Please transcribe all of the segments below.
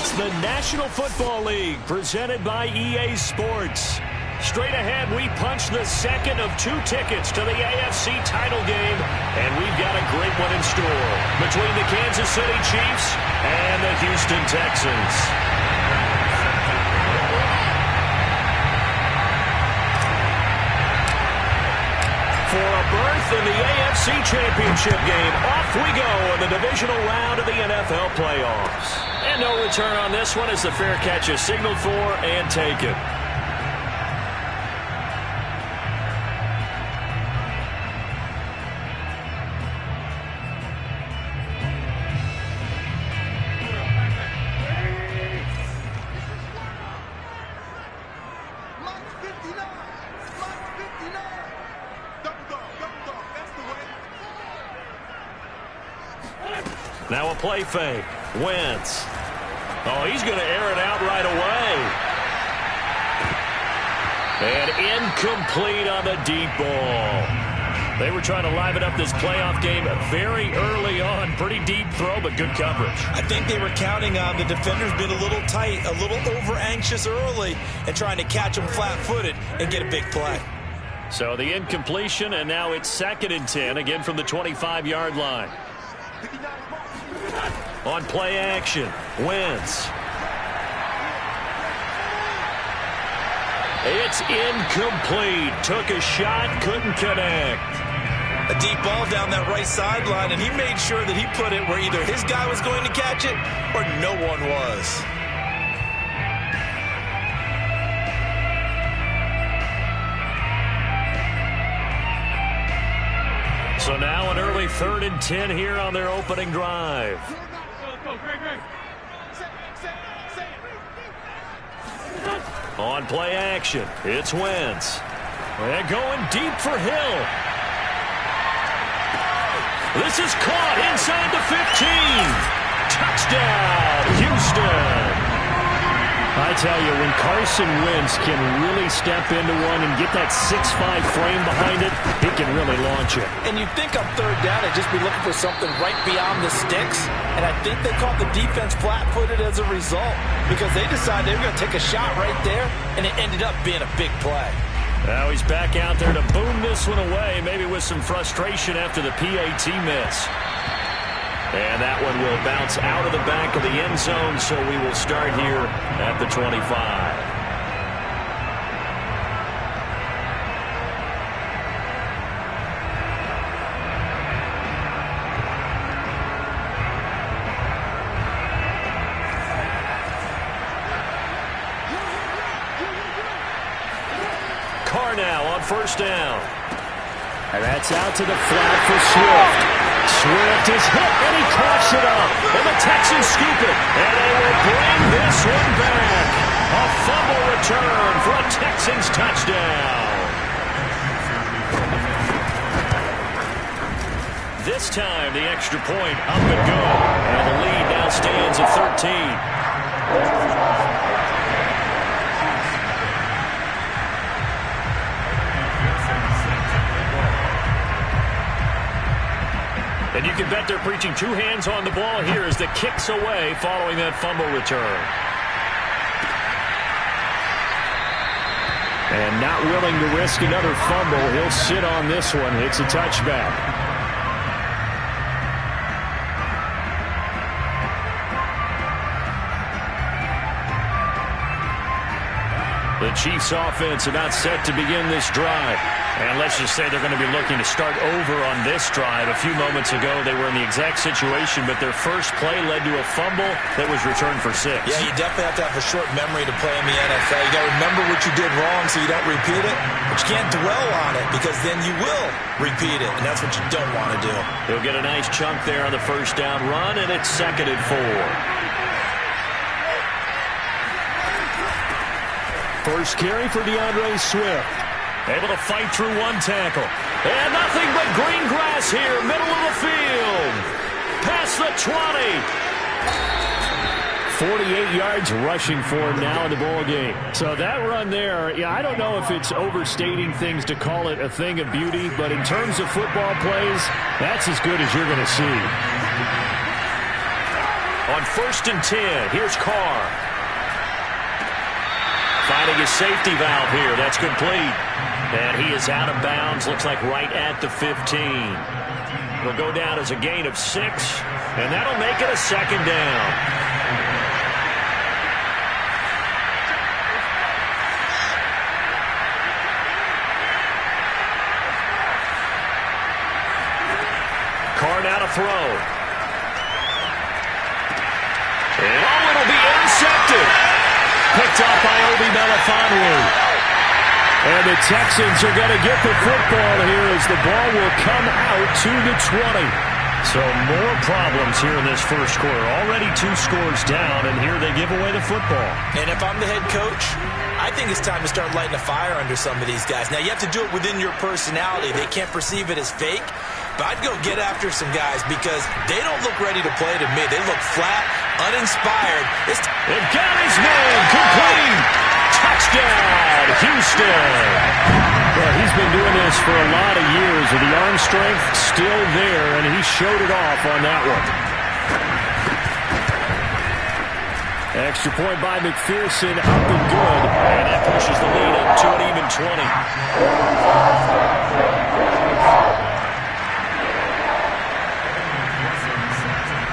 It's the National Football League presented by EA Sports. Straight ahead, we punch the second of 2 tickets to the AFC title game, and we've got a great one in store between the Kansas City Chiefs and the Houston Texans. For a berth in the AFC Championship game, off we go in the divisional round of the NFL playoffs. And no return on this one as the fair catch is signaled for and taken. Now a play fake. Wentz. Oh, he's going to air it out right away. And incomplete on the deep ball. They were trying to liven up this playoff game very early on. Pretty deep throw, but good coverage. I think they were counting on the defenders being a little tight, a little over-anxious early, and trying to catch them flat-footed and get a big play. So the incompletion, and now it's 2nd and 10, again from the 25-yard line. On play action, Wentz. It's incomplete. Took a shot, couldn't connect. A deep ball down that right sideline, and he made sure that he put it where either his guy was going to catch it or no one was. So now an early 3rd and 10 here on their opening drive. On play action, it's Wentz. And going deep for Hill. This is caught inside the 15. Touchdown, Houston. I tell you, when Carson Wentz can really step into one and get that 6'5" frame behind it, he can really launch it. And you'd think on 3rd down, they'd just be looking for something right beyond the sticks. And I think they caught the defense flat-footed as a result because they decided they were going to take a shot right there, and it ended up being a big play. Now he's back out there to boom this one away, maybe with some frustration after the PAT miss. And that one will bounce out of the back of the end zone, so we will start here at the 25. Carr now on 1st down. And that's out to the flat for Swift. Swift is hit, and he coughs it up. And the Texans scoop it. And they will bring this one back. A fumble return for a Texans touchdown. This time, the extra point up and go. And the lead now stands at 13. And you can bet they're preaching 2 hands on the ball here as the kick's away following that fumble return. And not willing to risk another fumble, he'll sit on this one. It's a touchback. The Chiefs offense about set to begin this drive. And let's just say they're going to be looking to start over on this drive. A few moments ago, they were in the exact situation, but their first play led to a fumble that was returned for 6. Yeah, you definitely have to have a short memory to play in the NFL. You got to remember what you did wrong so you don't repeat it, but you can't dwell on it because then you will repeat it, and that's what you don't want to do. He'll get a nice chunk there on the 1st down run, and it's 2nd and 4. First carry for DeAndre Swift. Able to fight through one tackle. And nothing but green grass here, middle of the field. Past the 20. 48 yards rushing for him now in the ball game. So that run there, yeah, I don't know if it's overstating things to call it a thing of beauty, but in terms of football plays, that's as good as you're going to see. On 1st and 10, here's Carr. Finding his safety valve here. That's complete. And he is out of bounds. Looks like right at the 15. It'll go down as a gain of 6. And that'll make it a 2nd down. Carr now to throw. And it'll be intercepted. Picked off by Obi Melifonwu. And the Texans are going to get the football here as the ball will come out to the 20. So more problems here in this first quarter. Already 2 scores down, and here they give away the football. And if I'm the head coach, I think it's time to start lighting a fire under some of these guys. Now, you have to do it within your personality. They can't perceive it as fake. But I'd go get after some guys because they don't look ready to play to me. They look flat, uninspired. They've got his man complete. Touchdown, Houston. Well, he's been doing this for a lot of years with the arm strength still there, and he showed it off on that one. Extra point by McPherson, up and good. And that pushes the lead up to an even 20.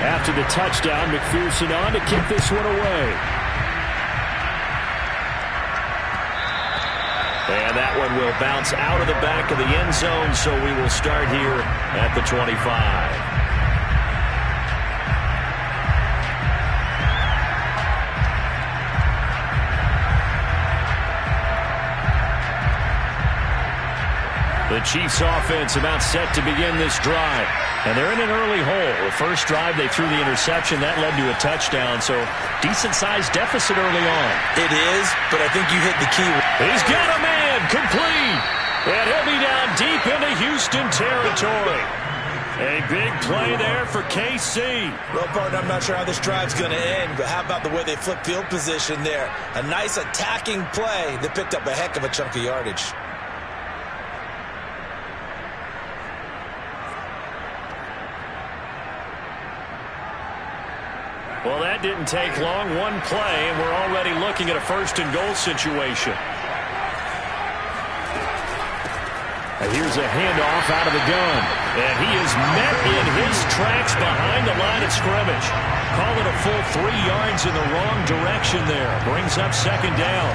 After the touchdown, McPherson on to kick this one away. And that one will bounce out of the back of the end zone, so we will start here at the 25. The Chiefs offense about set to begin this drive. And they're in an early hole. The first drive, they threw the interception. That led to a touchdown, so decent-sized deficit early on. It is, but I think you hit the key. He's got a man complete. And he'll be down deep into Houston territory. A big play there for KC. Well, partner, I'm not sure how this drive's going to end, but how about the way they flip field position there? A nice attacking play that picked up a heck of a chunk of yardage. Well, that didn't take long. One play, and we're already looking at a 1st and goal situation. And here's a handoff out of the gun. And he is met in his tracks behind the line of scrimmage. Call it a full 3 yards in the wrong direction there. Brings up 2nd down.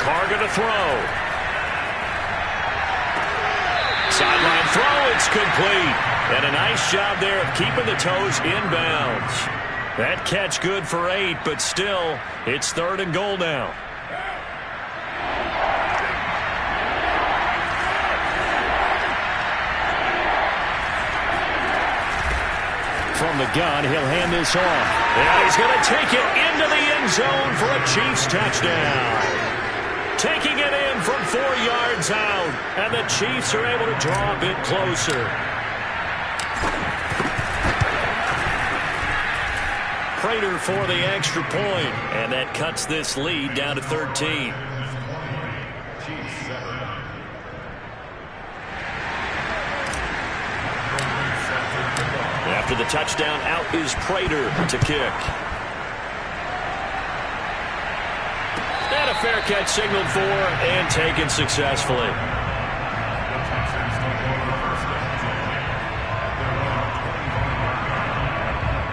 Carr going to throw. Sideline throw, it's complete. And a nice job there of keeping the toes inbounds. That catch good for 8, but still, it's 3rd and goal now. From the gun, he'll hand this off. And he's going to take it into the end zone for a Chiefs touchdown. Taking it in from 4 yards out, and the Chiefs are able to draw a bit closer. Prater for the extra point, and that cuts this lead down to 13. After the touchdown, out is Prater to kick. And a fair catch signaled for and taken successfully.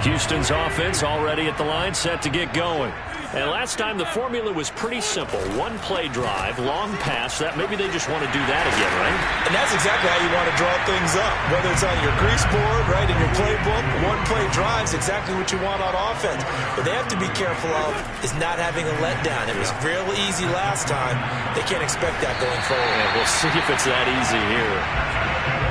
Houston's offense already at the line, set to get going. And last time the formula was pretty simple. 1-play drive, long pass. That maybe they just want to do that again, right? And that's exactly how you want to draw things up. Whether it's on your grease board, right, in your playbook, 1-play drives exactly what you want on offense. What they have to be careful of is not having a letdown. It was real easy last time. They can't expect that going forward. Yeah, we'll see if it's that easy here.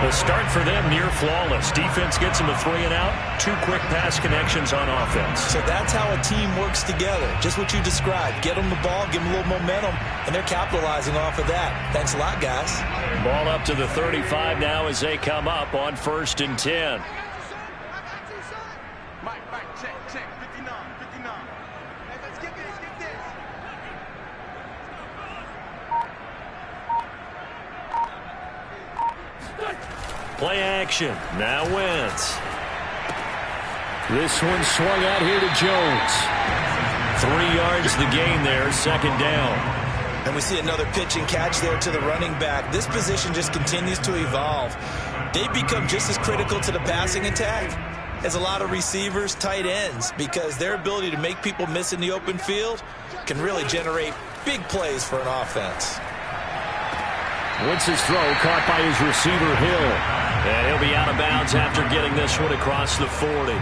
The start for them near flawless. Defense gets them to 3 and out. 2 quick pass connections on offense. So that's how a team works together. Just what you described. Get them the ball, give them a little momentum, and they're capitalizing off of that. Thanks a lot, guys. Ball up to the 35 now as they come up on 1st and 10. Check, 59. Hey, let's get this. Play action. Now Wentz. This one swung out here to Jones. 3 yards the gain there, second down. And we see another pitch and catch there to the running back. This position just continues to evolve. They become just as critical to the passing attack as a lot of receivers, tight ends, because their ability to make people miss in the open field can really generate big plays for an offense. Wentz's throw caught by his receiver, Hill. And he'll be out of bounds after getting this one across the 40.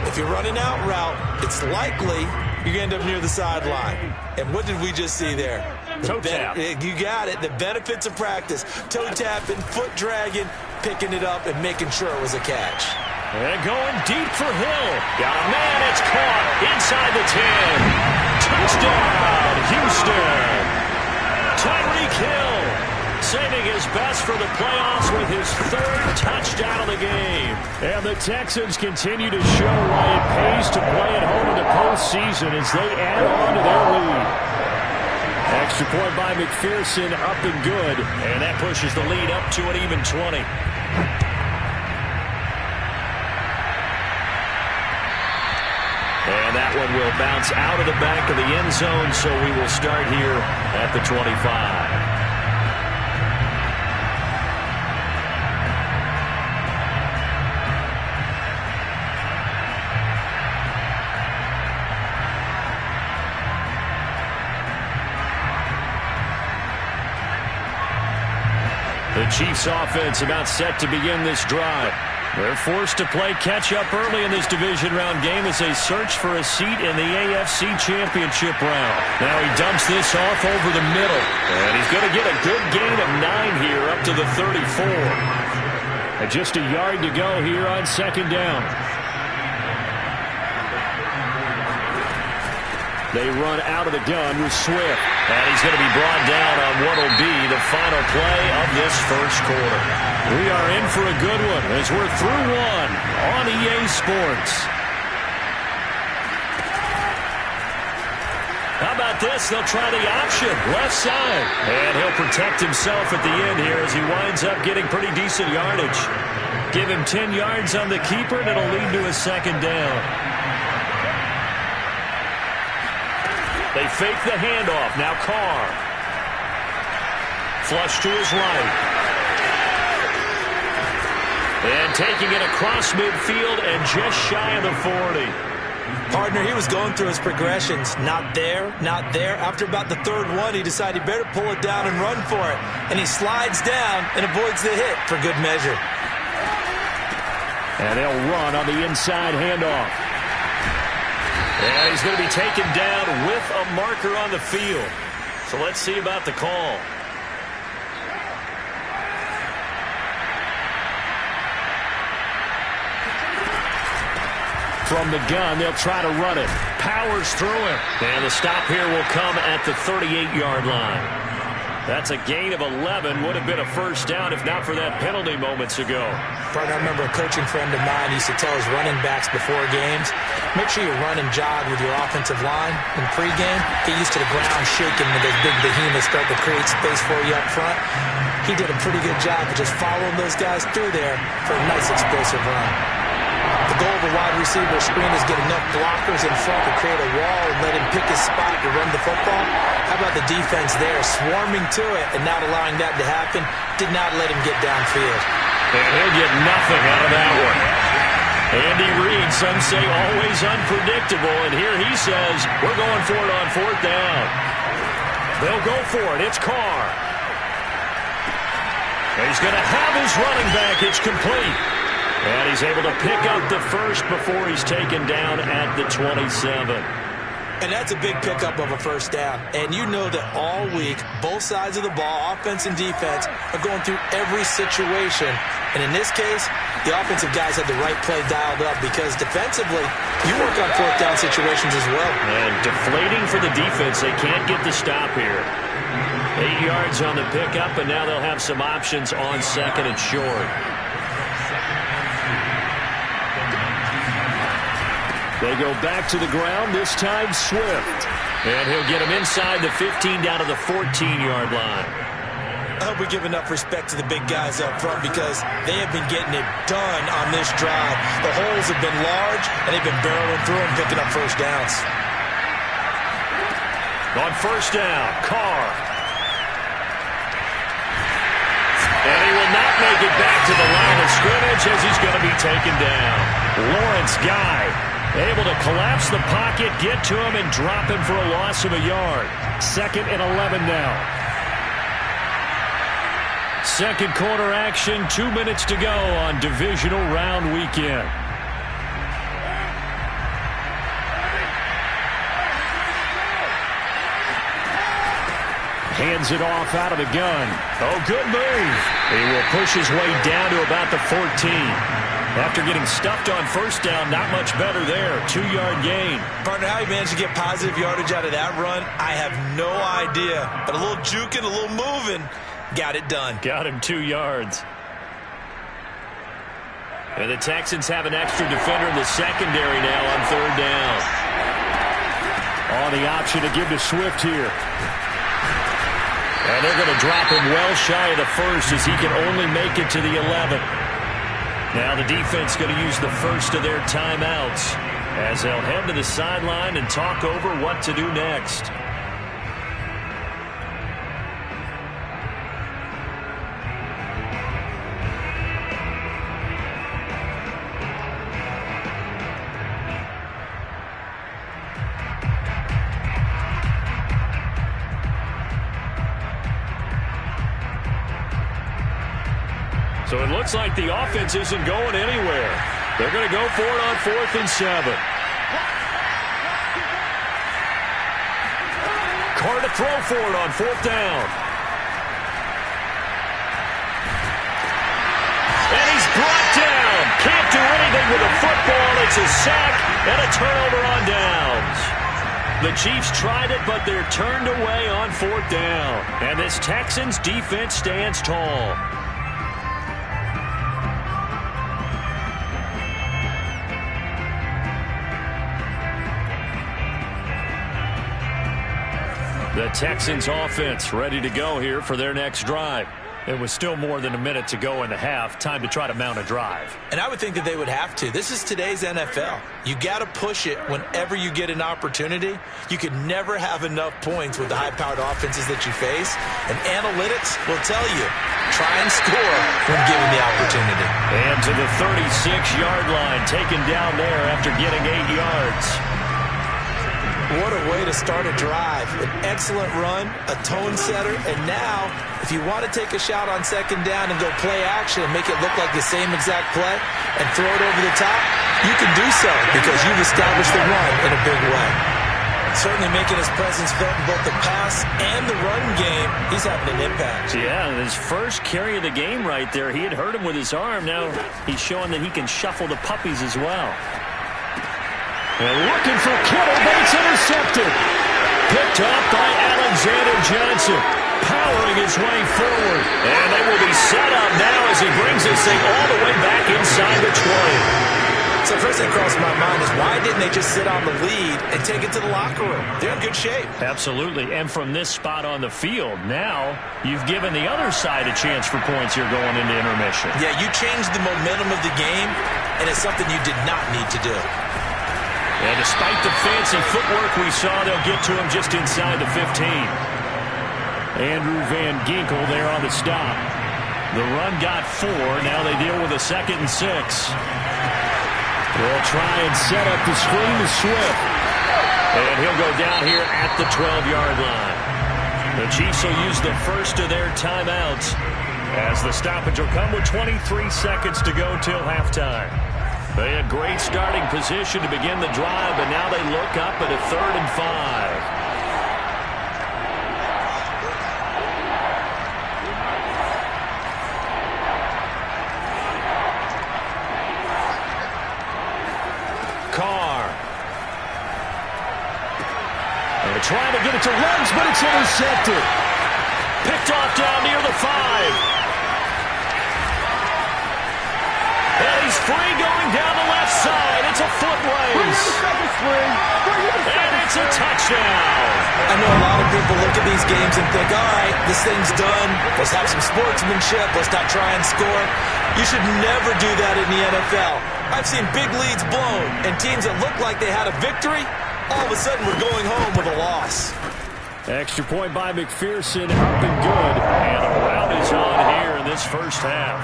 If you're running out route, it's likely you're going to end up near the sideline. And what did we just see there? Toe tap. You got it. The benefits of practice. Toe tapping, foot dragging, picking it up, and making sure it was a catch. And going deep for Hill. Got a man. It's caught inside the 10. Touchdown, Houston. Tyreek Hill saving his best for the playoffs with his 3rd touchdown of the game. And the Texans continue to show why it pays to play at home in the postseason as they add on to their lead. Extra point by McPherson, up and good. And that pushes the lead up to an even 20. And that one will bounce out of the back of the end zone, so we will start here at the 25. The Chiefs offense about set to begin this drive. They're forced to play catch-up early in this division round game as they search for a seat in the AFC Championship round. Now he dumps this off over the middle. And he's going to get a good gain of 9 here up to the 34. And just a yard to go here on second down. They run out of the gun with Swift. And he's going to be brought down on what will be the final play of this first quarter. We are in for a good one as we're through one on EA Sports. How about this? They'll try the option, left side. And he'll protect himself at the end here as he winds up getting pretty decent yardage. Give him 10 yards on the keeper, and it'll lead to a second down. They fake the handoff. Now Carr. Flush to his right. And taking it across midfield and just shy of the 40. Partner, he was going through his progressions. Not there, not there. After about the 3rd one, he decided he better pull it down and run for it. And he slides down and avoids the hit for good measure. And they'll run on the inside handoff. And he's going to be taken down with a marker on the field. So let's see about the call. From the gun, they'll try to run it. Powers through him. And the stop here will come at the 38-yard line. That's a gain of 11. Would have been a first down if not for that penalty moments ago. Partner, I remember a coaching friend of mine used to tell his running backs before games, make sure you run and jog with your offensive line in pregame. Get used to the ground shaking when those big behemoths start to create space for you up front. He did a pretty good job of just following those guys through there for a nice explosive run. The goal of a wide receiver screen is get enough blockers in front to create a wall and let him pick his spot to run the football. How about the defense there, swarming to it and not allowing that to happen? Did not let him get downfield. And he'll get nothing out of that one. Andy Reid, some say always unpredictable, and here he says, we're going for it on 4th down. They'll go for it. It's Carr. And he's going to have his running back. It's complete. And he's able to pick up the first before he's taken down at the 27. And that's a big pickup of a first down. And you know that all week, both sides of the ball, offense and defense, are going through every situation. And in this case, the offensive guys had the right play dialed up because defensively, you work on 4th down situations as well. And deflating for the defense. They can't get the stop here. 8 yards on the pickup, and now they'll have some options on 2nd and short. They go back to the ground, this time Swift. And he'll get him inside the 15 down to the 14-yard line. I hope we give enough respect to the big guys up front because they have been getting it done on this drive. The holes have been large, and they've been barreling through and picking up first downs. On first down, Carr. And he will not make it back to the line of scrimmage as he's going to be taken down. Lawrence Guy able to collapse the pocket, get to him, and drop him for a loss of a yard. 2nd and 11 now. Second quarter action, 2 minutes to go on divisional round weekend. Hands it off out of the gun. Oh, good move. He will push his way down to about the 14. After getting stuffed on first down, not much better there. 2-yard gain. Partner, how he managed to get positive yardage out of that run, I have no idea. But a little juking, a little moving, got it done. Got him 2 yards. And the Texans have an extra defender in the secondary now on third down. On the option to give to Swift here. And they're going to drop him well shy of the first as he can only make it to the 11. Now the defense going to use the first of their timeouts as they'll head to the sideline and talk over what to do next. So it looks like the offense isn't going anywhere. They're going to go for it on 4th and 7. Carr to throw for it on 4th down. And he's brought down. Can't do anything with the football. It's a sack and a turnover on downs. The Chiefs tried it, but they're turned away on 4th down. And this Texans defense stands tall. The Texans offense ready to go here for their next drive. It was still more than a minute to go in the half. Time to try to mount a drive. And I would think that they would have to. This is today's NFL. You got to push it whenever you get an opportunity. You can never have enough points with the high-powered offenses that you face. And analytics will tell you, try and score when given the opportunity. And to the 36-yard line, taken down there after getting 8 yards. What a way to start a drive. An excellent run, a tone setter, and now, if you want to take a shot on second down and go play action and make it look like the same exact play and throw it over the top, you can do so because you've established the run in a big way. Certainly making his presence felt in both the pass and the run game. He's having an impact. Yeah, his first carry of the game right there, he had hurt him with his arm. Now he's showing that he can shuffle the puppies as well. And looking for Kittle, but it's intercepted. Picked up by Alexander Johnson. Powering his way forward. And they will be set up now as he brings this thing all the way back inside the 20. So first thing crossed my mind is why didn't they just sit on the lead and take it to the locker room? They're in good shape. Absolutely. And from this spot on the field, now you've given the other side a chance for points here going into intermission. Yeah, you changed the momentum of the game, and it's something you did not need to do. And despite the fancy footwork we saw, they'll get to him just inside the 15. Andrew Van Ginkel there on the stop. The run got 4. Now they deal with a 2nd and 6. They'll try and set up the screen to Swift. And he'll go down here at the 12-yard line. The Chiefs will use the first of their timeouts as the stoppage will come with 23 seconds to go till halftime. They had great starting position to begin the drive, but now they look up at a 3rd and 5. Carr. They're trying to get it to Ruggs, but it's intercepted. Picked off down near the 5. And he's free going down the left side. It's a foot race. And it's It's a touchdown. I know a lot of people look at these games and think, all right, this thing's done. Let's have some sportsmanship. Let's not try and score. You should never do that in the NFL. I've seen big leads blown, and teams that look like they had a victory, all of a sudden we're going home with a loss. Extra point by McPherson, up and good. And a rout is on here in this first half.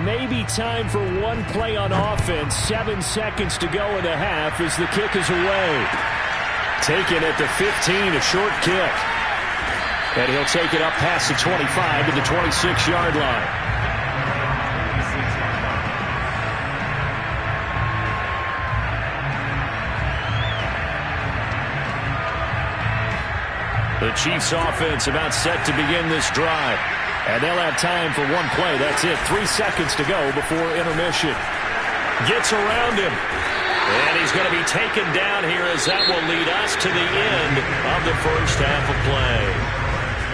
Maybe time for one play on offense. 7 seconds to go in the half as the kick is away. Taken at the 15, a short kick. And he'll take it up past the 25 to the 26-yard line. The Chiefs offense about set to begin this drive. And they'll have time for one play. That's it. 3 seconds to go before intermission. Gets around him. And he's going to be taken down here as that will lead us to the end of the first half of play.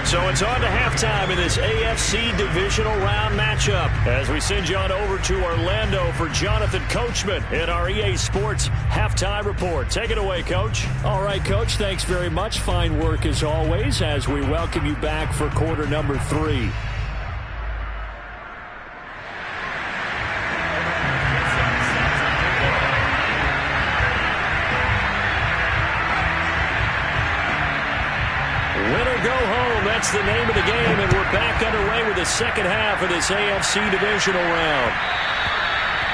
So it's on to halftime in this AFC divisional round matchup as we send you on over to Orlando for Jonathan Coachman in our EA Sports halftime report. Take it away, Coach. All right, Coach, thanks very much. Fine work as always as we welcome you back for quarter number 3. That's the name of the game, and we're back underway with the second half of this AFC divisional round.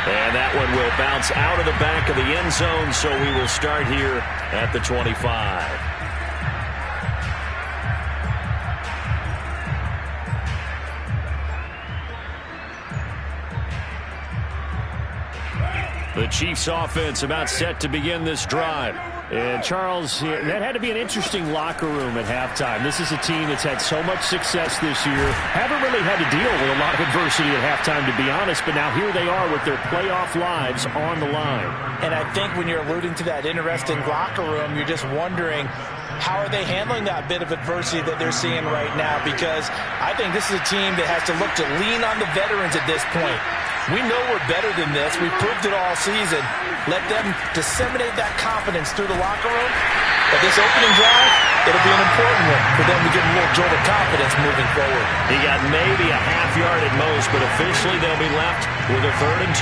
And that one will bounce out of the back of the end zone, so we will start here at the 25. The Chiefs offense about set to begin this drive. And Charles, that had to be an interesting locker room at halftime. This is a team that's had so much success this year. Haven't really had to deal with a lot of adversity at halftime, to be honest. But now here they are with their playoff lives on the line. And I think when you're alluding to that interesting locker room, you're just wondering, how are they handling that bit of adversity that they're seeing right now? Because I think this is a team that has to look to lean on the veterans at this point. We know we're better than this. We've proved it all season. Let them disseminate that confidence through the locker room. But this opening drive, it'll be an important one for them to get a little jolt of confidence moving forward. He got maybe a half yard at most, but officially they'll be left with a 3rd and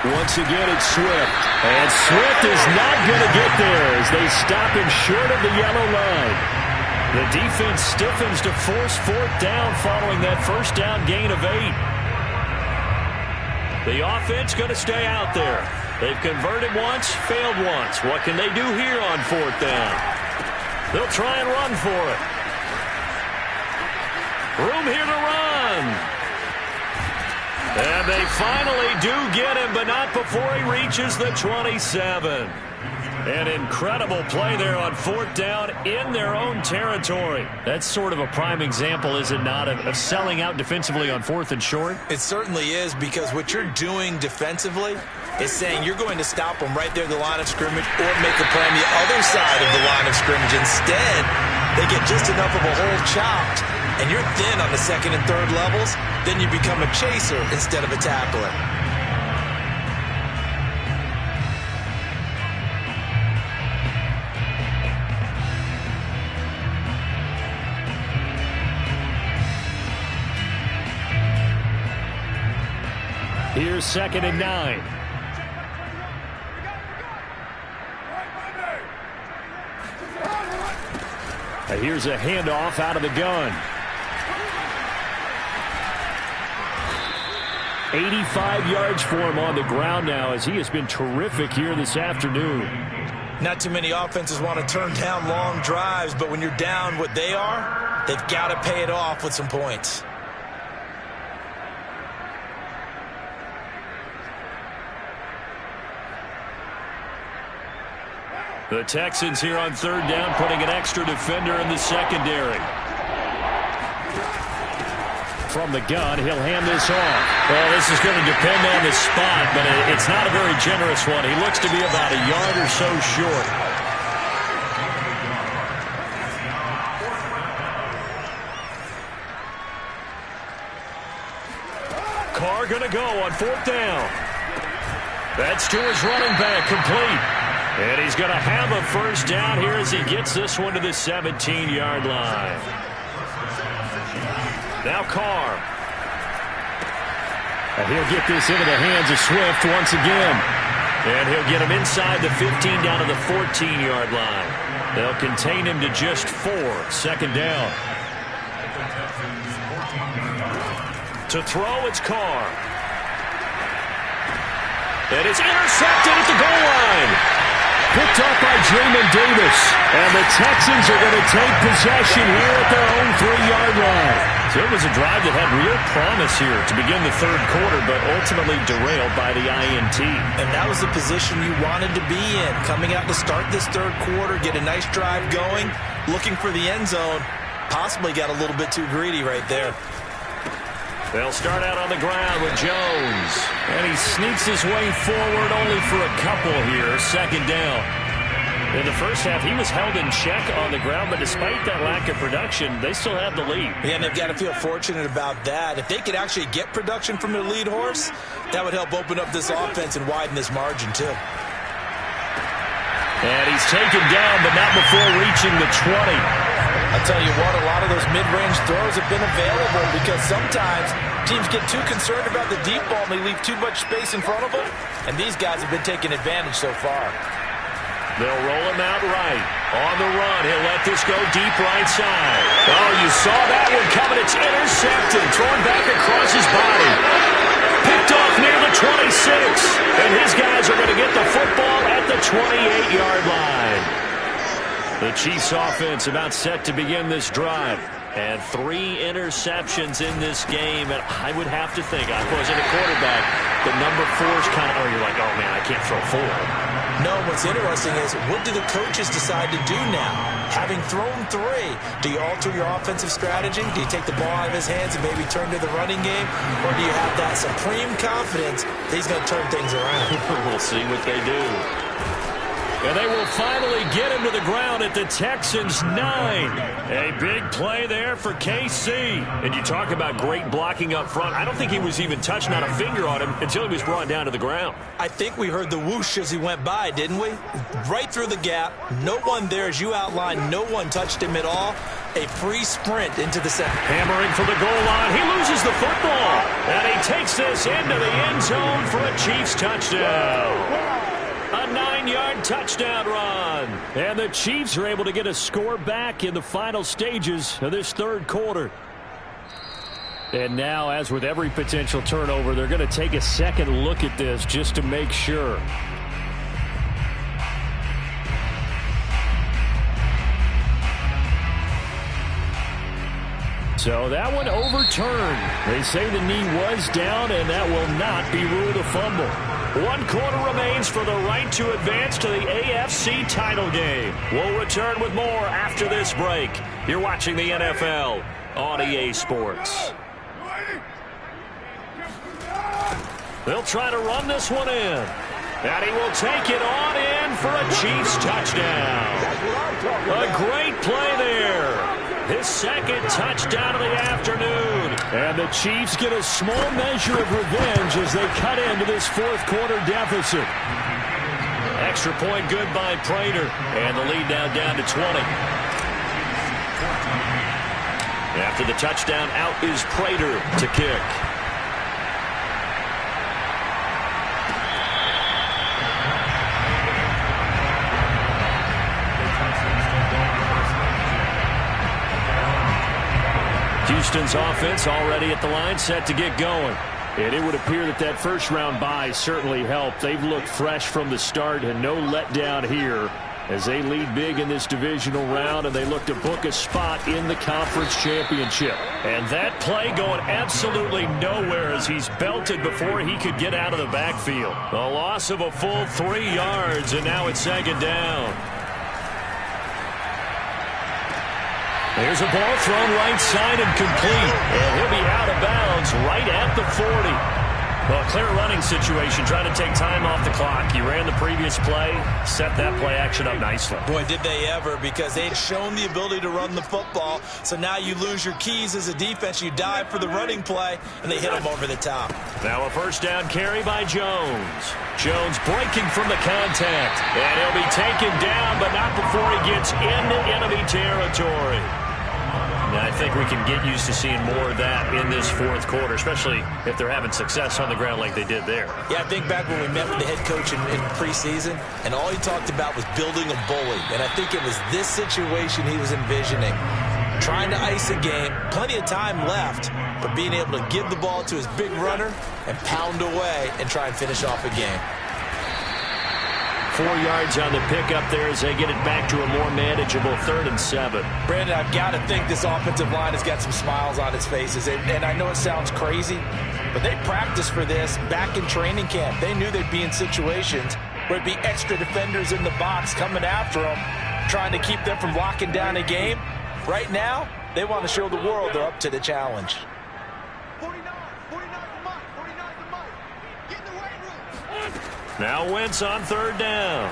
2. Once again, it's Swift. And Swift is not going to get there as they stop him short of the yellow line. The defense stiffens to force 4th down following that first down gain of 8. The offense going to stay out there. They've converted once, failed once. What can they do here on 4th down? They'll try and run for it. Room here to run. And they finally do get him, but not before he reaches the 27. An incredible play there on 4th down in their own territory. That's sort of a prime example, is it not, of selling out defensively on 4th and short? It certainly is, because what you're doing defensively is saying you're going to stop them right there at the line of scrimmage or make a play on the other side of the line of scrimmage. Instead, they get just enough of a hole chopped, and you're thin on the 2nd and 3rd levels, then you become a chaser instead of a tackler. Here's 2nd and 9. Here's a handoff out of the gun. 85 yards for him on the ground now as he has been terrific here this afternoon. Not too many offenses want to turn down long drives, but when you're down what they are, they've got to pay it off with some points. The Texans here on 3rd down, putting an extra defender in the secondary. From the gun, he'll hand this off. Well, this is going to depend on the spot, but it's not a very generous one. He looks to be about a yard or so short. going to go on 4th down. That's to his running back, complete. And he's going to have a first down here as he gets this one to the 17-yard line. Now Carr. And he'll get this into the hands of Swift once again. And he'll get him inside the 15 down to the 14-yard line. They'll contain him to just 4. 2nd down. To throw, it's Carr. And it's intercepted at the goal line. Picked up by Jamin Davis. And the Texans are going to take possession here at their own 3-yard line. So it was a drive that had real promise here to begin the 3rd quarter, but ultimately derailed by the INT. And that was the position you wanted to be in. Coming out to start this 3rd quarter, get a nice drive going, looking for the end zone. Possibly got a little bit too greedy right there. They'll start out on the ground with Jones. And he sneaks his way forward only for a couple here. 2nd down. In the first half, he was held in check on the ground, but despite that lack of production, they still have the lead. Yeah, and they've got to feel fortunate about that. If they could actually get production from their lead horse, that would help open up this offense and widen this margin, too. And he's taken down, but not before reaching the 20. I'll tell you what, a lot of those mid-range throws have been available because sometimes teams get too concerned about the deep ball and they leave too much space in front of them, and these guys have been taking advantage so far. They'll roll him out right. On the run, he'll let this go deep right side. Oh, you saw that one coming. It's intercepted. Thrown back across his body. Picked off near the 26. And his guys are going to get the football at the 28-yard line. The Chiefs offense about set to begin this drive. And 3 interceptions in this game. And I would have to think, I wasn't a quarterback, but number 4 is kind of, you're like, oh, man, I can't throw 4. No, what's interesting is, what do the coaches decide to do now? Having thrown 3, do you alter your offensive strategy? Do you take the ball out of his hands and maybe turn to the running game? Or do you have that supreme confidence that he's going to turn things around? We'll see what they do. And they will finally get him to the ground at the Texans' 9. A big play there for KC. And you talk about great blocking up front. I don't think he was even touched, not a finger on him, until he was brought down to the ground. I think we heard the whoosh as he went by, didn't we? Right through the gap. No one there, as you outlined. No one touched him at all. A free sprint into the center. Hammering for the goal line. He loses the football. And he takes this into the end zone for a Chiefs touchdown. A 9-yard touchdown run. And the Chiefs are able to get a score back in the final stages of this 3rd quarter. And now, as with every potential turnover, they're going to take a second look at this just to make sure. So that one overturned. They say the knee was down, and that will not be ruled a fumble. 1 quarter remains for the right to advance to the AFC title game. We'll return with more after this break. You're watching the NFL on EA Sports. They'll try to run this one in. And he will take it on in for a Chiefs touchdown. A great play there. His 2nd touchdown of the afternoon. And the Chiefs get a small measure of revenge as they cut into this 4th quarter deficit. Extra point good by Prater. And the lead now down to 20. After the touchdown, out is Prater to kick. Houston's offense already at the line, set to get going. And it would appear that that first-round bye certainly helped. They've looked fresh from the start and no letdown here as they lead big in this divisional round, and they look to book a spot in the conference championship. And that play going absolutely nowhere as he's belted before he could get out of the backfield. A loss of a full 3 yards, and now it's 2nd down. There's a ball thrown right side and complete. And he'll be out of bounds right at the 40. Well, a clear running situation, trying to take time off the clock. You ran the previous play, set that play action up nicely. Boy, did they ever, because they'd shown the ability to run the football. So now you lose your keys as a defense. You dive for the running play, and they hit them over the top. Now a first down carry by Jones. Jones breaking from the contact. And he'll be taken down, but not before he gets into enemy territory. Now, I think we can get used to seeing more of that in this fourth quarter, especially if they're having success on the ground like they did there. Yeah, I think back when we met with the head coach in preseason, and all he talked about was building a bully. And I think it was this situation he was envisioning. Trying to ice a game, plenty of time left, but being able to give the ball to his big runner and pound away and try and finish off a game. 4 yards on the pickup there as they get it back to a more manageable 3rd and 7. Brandon, I've got to think this offensive line has got some smiles on its faces. And I know it sounds crazy, but they practiced for this back in training camp. They knew they'd be in situations where it'd be extra defenders in the box coming after them, trying to keep them from locking down a game. Right now, they want to show the world they're up to the challenge. 49 for Mike. 49 for Mike. Get in the weight room. Now Wentz on 3rd down.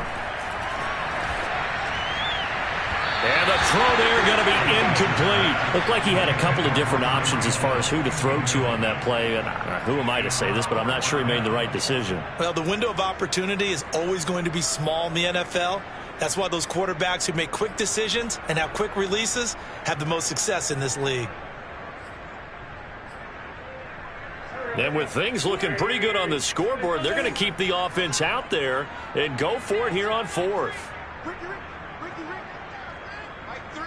And the throw there going to be incomplete. Looked like he had a couple of different options as far as who to throw to on that play. And who am I to say this, but I'm not sure he made the right decision. Well, the window of opportunity is always going to be small in the NFL. That's why those quarterbacks who make quick decisions and have quick releases have the most success in this league. And with things looking pretty good on the scoreboard, they're going to keep the offense out there and go for it here on 4th. Ricky. Mike 3.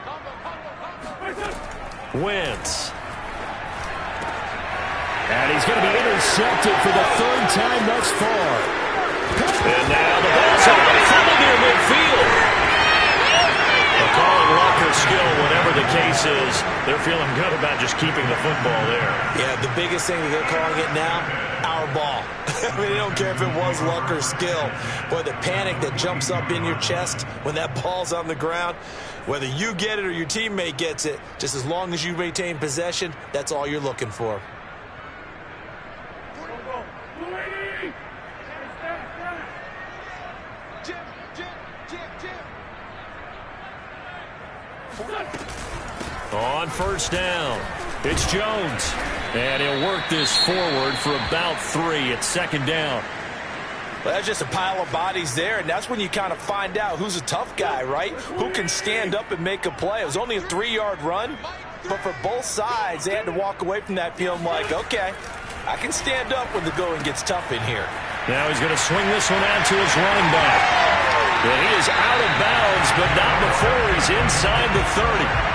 Combo. Wentz. And he's going to be intercepted for the 3rd time thus far. And now the ball's out in front of near midfield. They're calling luck or skill, whatever the case is. They're feeling good about just keeping the football there. Yeah, the biggest thing that they're calling it now, our ball. I mean, they don't care if it was luck or skill. Boy, the panic that jumps up in your chest when that ball's on the ground, whether you get it or your teammate gets it, just as long as you maintain possession, that's all you're looking for. On 1st down, it's Jones. And he'll work this forward for about 3 at 2nd down. Well, that's just a pile of bodies there, and that's when you kind of find out who's a tough guy, right? Who can stand up and make a play. It was only a 3-yard run, but for both sides, they had to walk away from that feeling like, okay, I can stand up when the going gets tough in here. Now he's going to swing this one out to his running back. And he is out of bounds, but not before he's inside the 30.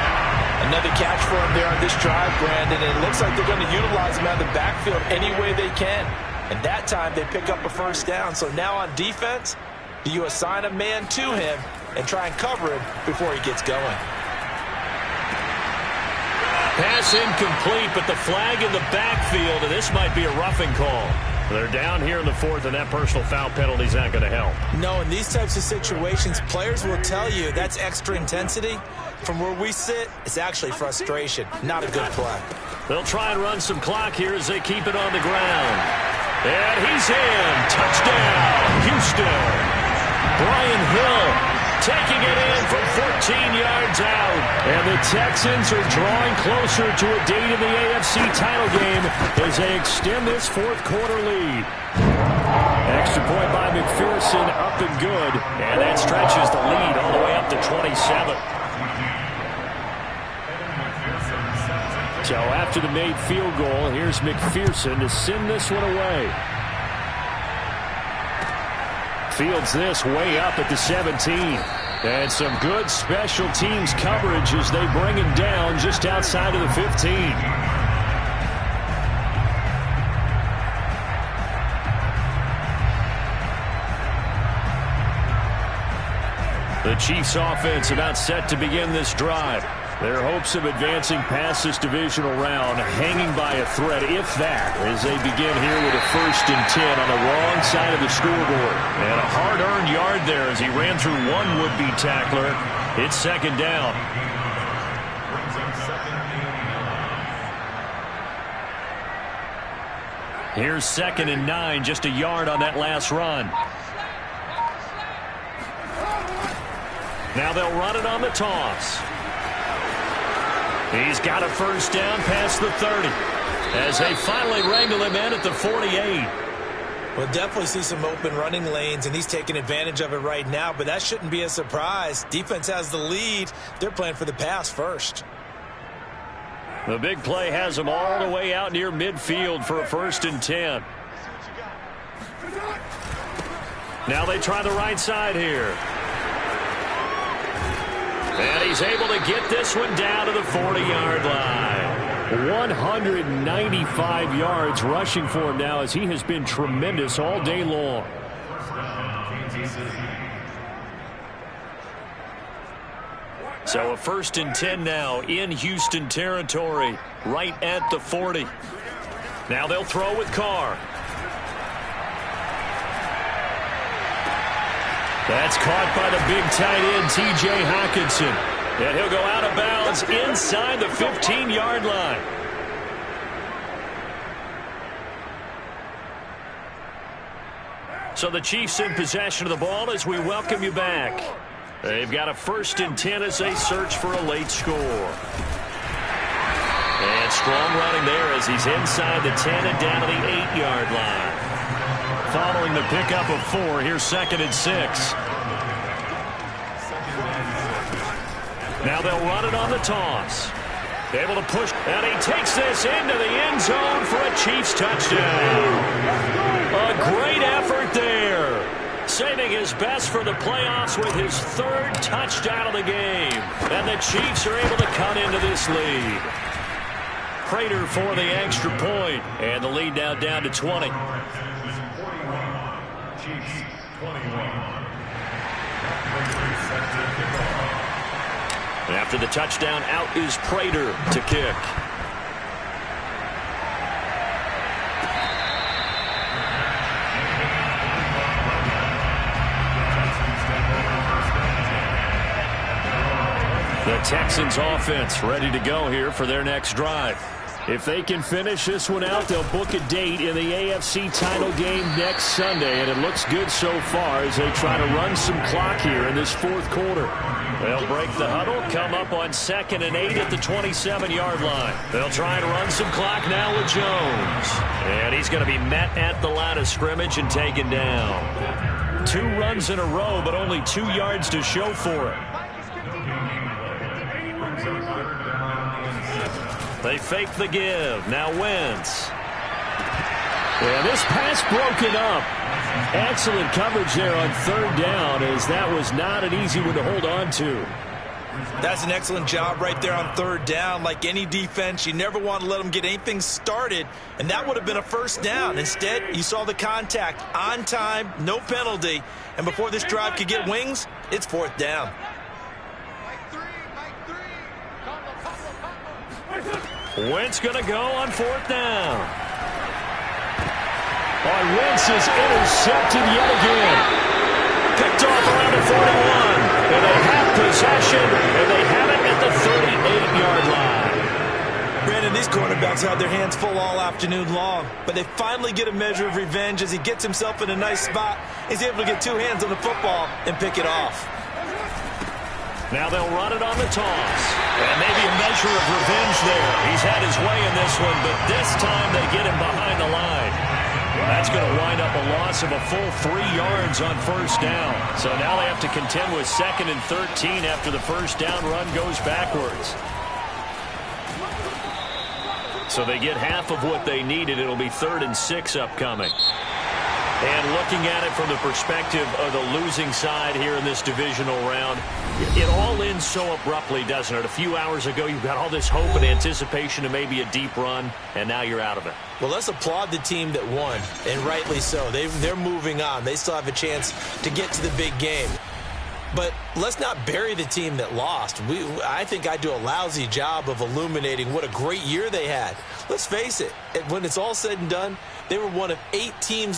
Another catch for him there on this drive, Brandon, and it looks like they're going to utilize him out of the backfield any way they can. And that time they pick up a 1st down. So now on defense, do you assign a man to him and try and cover him before he gets going? Pass incomplete, but the flag in the backfield, and this might be a roughing call. They're down here in the 4th, and that personal foul penalty is not going to help. No, in these types of situations, players will tell you that's extra intensity. From where we sit, it's actually frustration, not a good play. They'll try and run some clock here as they keep it on the ground. And he's in. Touchdown, Houston. Brian Hill taking it in from 14 yards out. And the Texans are drawing closer to a date in the AFC title game as they extend this 4th quarter lead. Extra point by McPherson, up and good. And that stretches the lead all the way up to 27. So after the made field goal, here's McPherson to send this one away. Fields this way up at the 17. And some good special teams coverage as they bring him down just outside of the 15. The Chiefs offense about set to begin this drive. Their hopes of advancing past this divisional round hanging by a thread, if that, as they begin here with a 1st and 10 on the wrong side of the scoreboard. And a hard-earned yard there as he ran through one would-be tackler. It's 2nd down. Here's 2nd and 9, just a yard on that last run. Now they'll run it on the toss. He's got a first down past the 30 as they finally wrangle him in at the 48. We'll definitely see some open running lanes, and he's taking advantage of it right now, but that shouldn't be a surprise. Defense has the lead. They're playing for the pass first. The big play has them all the way out near midfield for a 1st and 10. Now they try the right side here. And he's able to get this one down to the 40-yard line. 195 yards rushing for him now as he has been tremendous all day long. So a 1st and 10 now in Houston territory, right at the 40. Now they'll throw with Carr. That's caught by the big tight end, T.J. Hockenson. And he'll go out of bounds inside the 15-yard line. So the Chiefs in possession of the ball as we welcome you back. They've got a 1st and 10 as they search for a late score. And strong running there as he's inside the 10 and down to the 8-yard line. Following the pickup of 4, here's 2nd and 6. Now they'll run it on the toss. Able to push, and he takes this into the end zone for a Chiefs touchdown. A great effort there. Saving his best for the playoffs with his 3rd touchdown of the game. And the Chiefs are able to cut into this lead. Prater for the extra point, and the lead now down to 20. After the touchdown, out is Prater to kick. The Texans offense ready to go here for their next drive. If they can finish this one out, they'll book a date in the AFC title game next Sunday, and it looks good so far as they try to run some clock here in this 4th quarter. They'll break the huddle, come up on 2nd and 8 at the 27-yard line. They'll try and run some clock now with Jones. And he's going to be met at the line of scrimmage and taken down. 2 runs in a row, but only 2 yards to show for it. They fake the give. Now Wentz. And this pass broken up. Excellent coverage there on 3rd down, as that was not an easy one to hold on to. That's an excellent job right there on 3rd down. Like any defense, you never want to let them get anything started, and that would have been a 1st down. Instead, you saw the contact on time, no penalty, and before this drive could get wings, it's 4th down. Wentz going to go on 4th down. Wentz is intercepted yet again. Picked off around the 41. And they have possession, and they have it at the 38-yard line. Brandon, these quarterbacks had their hands full all afternoon long, but they finally get a measure of revenge as he gets himself in a nice spot. He's able to get 2 hands on the football and pick it off. Now they'll run it on the toss. And maybe a measure of revenge there. He's had his way in this one, but this time they get him behind the line. That's going to wind up a loss of a full 3 yards on 1st down. So now they have to contend with 2nd and 13 after the 1st down run goes backwards. So they get half of what they needed. It'll be 3rd and 6 upcoming. And looking at it from the perspective of the losing side here in this divisional round, it all ends so abruptly, doesn't it? A few hours ago, you've got all this hope and anticipation of maybe a deep run, and now you're out of it. Well, let's applaud the team that won, and rightly so. They're moving on. They still have a chance to get to the big game. But let's not bury the team that lost. I think I do a lousy job of illuminating what a great year they had. Let's face it, when it's all said and done, they were one of 8 teams